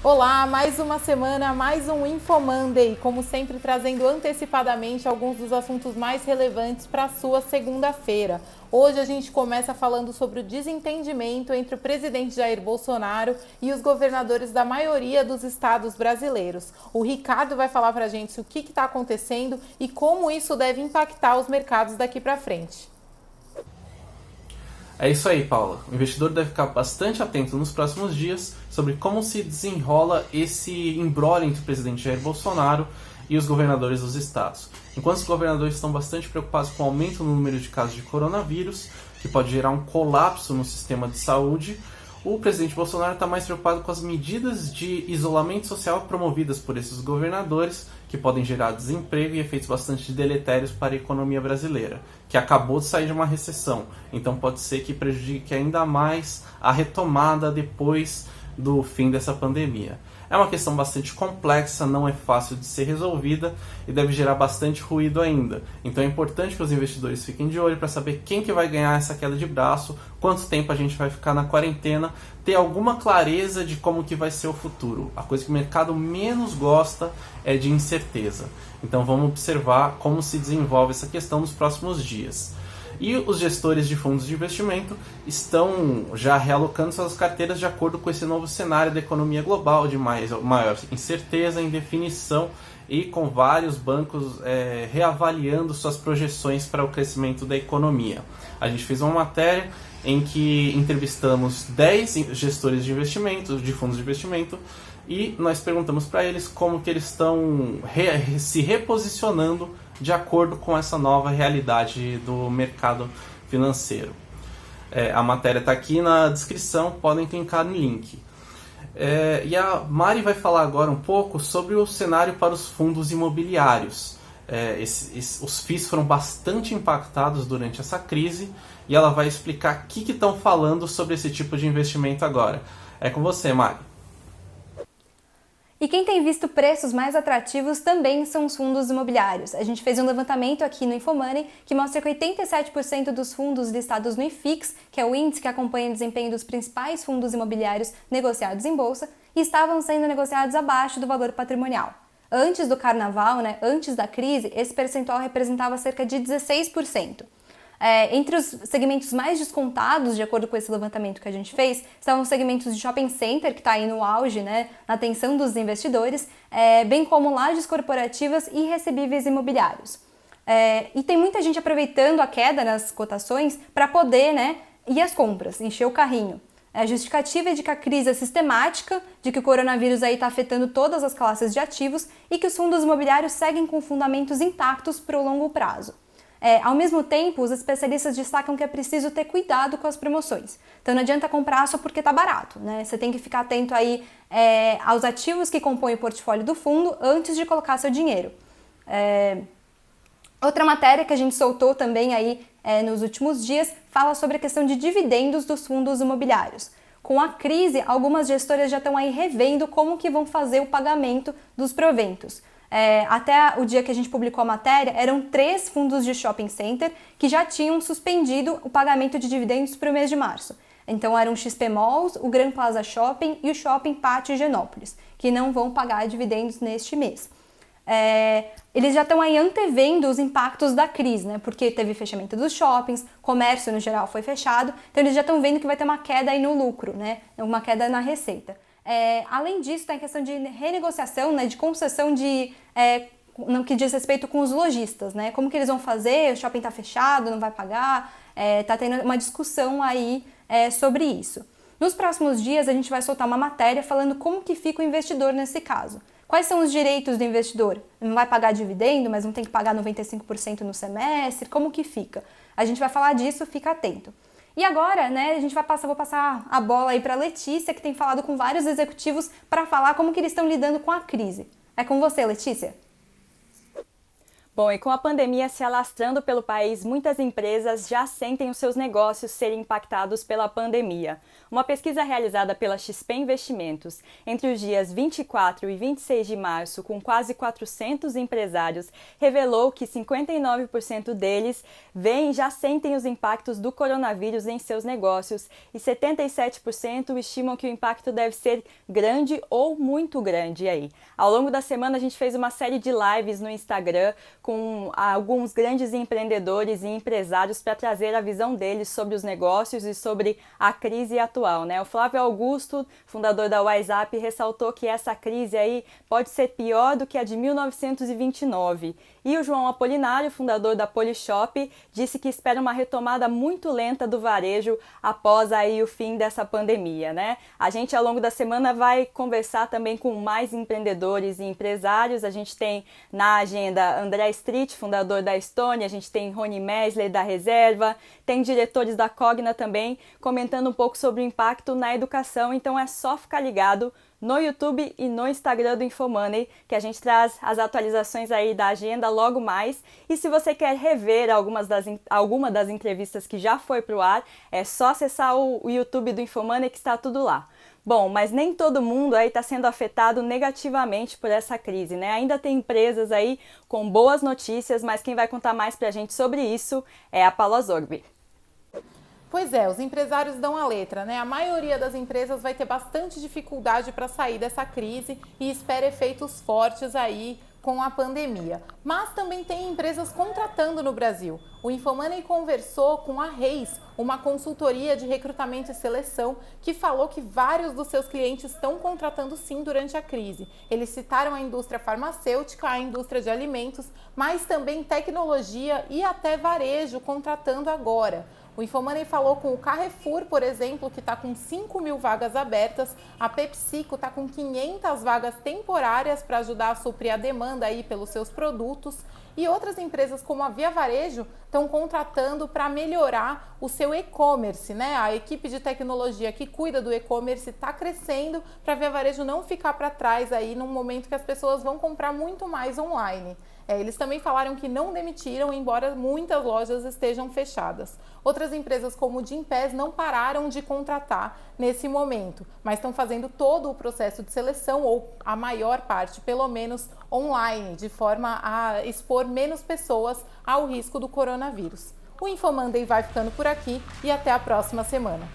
Olá, mais uma semana, mais um Info Monday, como sempre trazendo antecipadamente alguns dos assuntos mais relevantes para a sua segunda-feira. Hoje a gente começa falando sobre o desentendimento entre o presidente Jair Bolsonaro e os governadores da maioria dos estados brasileiros. O Ricardo vai falar para a gente o que está acontecendo e como isso deve impactar os mercados daqui para frente. É isso aí, Paula. O investidor deve ficar bastante atento nos próximos dias sobre como se desenrola esse imbróglio entre o presidente Jair Bolsonaro e os governadores dos estados. Enquanto os governadores estão bastante preocupados com o aumento no número de casos de coronavírus, que pode gerar um colapso no sistema de saúde, o presidente Bolsonaro está mais preocupado com as medidas de isolamento social promovidas por esses governadores, que podem gerar desemprego e efeitos bastante deletérios para a economia brasileira, que acabou de sair de uma recessão. Então pode ser que prejudique ainda mais a retomada depois do fim dessa pandemia. É uma questão bastante complexa, não é fácil de ser resolvida e deve gerar bastante ruído ainda. Então é importante que os investidores fiquem de olho para saber quem que vai ganhar essa queda de braço, quanto tempo a gente vai ficar na quarentena, ter alguma clareza de como que vai ser o futuro. A coisa que o mercado menos gosta é de incerteza. Então vamos observar como se desenvolve essa questão nos próximos dias. E os gestores de fundos de investimento estão já realocando suas carteiras de acordo com esse novo cenário da economia global, de maior incerteza, indefinição e com vários bancos reavaliando suas projeções para o crescimento da economia. A gente fez uma matéria em que entrevistamos 10 gestores de investimento, de fundos de investimento, e nós perguntamos para eles como que eles estão se reposicionando de acordo com essa nova realidade do mercado financeiro. A matéria está aqui na descrição, podem clicar no link. E a Mari vai falar agora um pouco sobre o cenário para os fundos imobiliários. Os FIIs foram bastante impactados durante essa crise e ela vai explicar o que estão falando sobre esse tipo de investimento agora. É com você, Mari. E quem tem visto preços mais atrativos também são os fundos imobiliários. A gente fez um levantamento aqui no InfoMoney que mostra que 87% dos fundos listados no IFIX, que é o índice que acompanha o desempenho dos principais fundos imobiliários negociados em bolsa, estavam sendo negociados abaixo do valor patrimonial. Antes do carnaval, antes da crise, esse percentual representava cerca de 16%. Entre os segmentos mais descontados, de acordo com esse levantamento que a gente fez, estavam os segmentos de shopping center, que está aí no auge, na atenção dos investidores, bem como lajes corporativas e recebíveis imobiliários. E tem muita gente aproveitando a queda nas cotações para poder ir às compras, encher o carrinho. A justificativa é de que a crise é sistemática, de que o coronavírus está afetando todas as classes de ativos e que os fundos imobiliários seguem com fundamentos intactos para o longo prazo. Ao mesmo tempo, os especialistas destacam que é preciso ter cuidado com as promoções. Então não adianta comprar só porque está barato, Você tem que ficar atento aí aos ativos que compõem o portfólio do fundo antes de colocar seu dinheiro. Outra matéria que a gente soltou também aí nos últimos dias fala sobre a questão de dividendos dos fundos imobiliários. Com a crise, algumas gestoras já estão aí revendo como que vão fazer o pagamento dos proventos. Até o dia que a gente publicou a matéria, eram 3 fundos de shopping center que já tinham suspendido o pagamento de dividendos para o mês de março. Então eram o XP Malls, o Gran Plaza Shopping e o Shopping Pátio Higienópolis, que não vão pagar dividendos neste mês. Eles já estão aí antevendo os impactos da crise, porque teve fechamento dos shoppings, comércio no geral foi fechado, então eles já estão vendo que vai ter uma queda aí no lucro, uma queda na receita. Além disso, tem a questão de renegociação, de concessão no que diz respeito com os lojistas, Como que eles vão fazer? O shopping está fechado, não vai pagar? Está tendo uma discussão aí sobre isso. Nos próximos dias, a gente vai soltar uma matéria falando como que fica o investidor nesse caso. Quais são os direitos do investidor? Não vai pagar dividendo, mas não tem que pagar 95% no semestre? Como que fica? A gente vai falar disso, fica atento. E agora, vou passar a bola aí para a Letícia, que tem falado com vários executivos para falar como que eles estão lidando com a crise. É com você, Letícia. Bom, e com a pandemia se alastrando pelo país, muitas empresas já sentem os seus negócios serem impactados pela pandemia. Uma pesquisa realizada pela XP Investimentos entre os dias 24 e 26 de março, com quase 400 empresários, revelou que 59% deles já sentem os impactos do coronavírus em seus negócios e 77% estimam que o impacto deve ser grande ou muito grande aí. Ao longo da semana a gente fez uma série de lives no Instagram com alguns grandes empreendedores e empresários para trazer a visão deles sobre os negócios e sobre a crise atual, né? O Flávio Augusto, fundador da WhatsApp, ressaltou que essa crise aí pode ser pior do que a de 1929. E o João Apolinário, fundador da Polishop, disse que espera uma retomada muito lenta do varejo após aí o fim dessa pandemia, né? A gente ao longo da semana vai conversar também com mais empreendedores e empresários. A gente tem na agenda André Street, fundador da Estônia, a gente tem Rony Mesler da Reserva, tem diretores da Cogna também comentando um pouco sobre o impacto na educação, então é só ficar ligado no YouTube e no Instagram do InfoMoney, que a gente traz as atualizações aí da agenda logo mais. E se você quer rever alguma das entrevistas que já foi para o ar, é só acessar o YouTube do InfoMoney que está tudo lá. Bom, mas nem todo mundo aí está sendo afetado negativamente por essa crise, né? Ainda tem empresas aí com boas notícias, mas quem vai contar mais para a gente sobre isso é a Paula Zorbi. Pois é, os empresários dão a letra, né? A maioria das empresas vai ter bastante dificuldade para sair dessa crise e espera efeitos fortes aí com a pandemia. Mas também tem empresas contratando no Brasil. O InfoMoney conversou com a Reis, uma consultoria de recrutamento e seleção, que falou que vários dos seus clientes estão contratando sim durante a crise. Eles citaram a indústria farmacêutica, a indústria de alimentos, mas também tecnologia e até varejo contratando agora. O InfoMoney falou com o Carrefour, por exemplo, que está com 5.000 vagas abertas. A PepsiCo está com 500 vagas temporárias para ajudar a suprir a demanda aí pelos seus produtos. E outras empresas como a Via Varejo estão contratando para melhorar o seu e-commerce, né? A equipe de tecnologia que cuida do e-commerce está crescendo para a Via Varejo não ficar para trás aí num momento que as pessoas vão comprar muito mais online. Eles também falaram que não demitiram, embora muitas lojas estejam fechadas. Outras empresas como o Gympass não pararam de contratar nesse momento, mas estão fazendo todo o processo de seleção, ou a maior parte, pelo menos, online, de forma a expor menos pessoas ao risco do coronavírus. O InfoMonday vai ficando por aqui e até a próxima semana.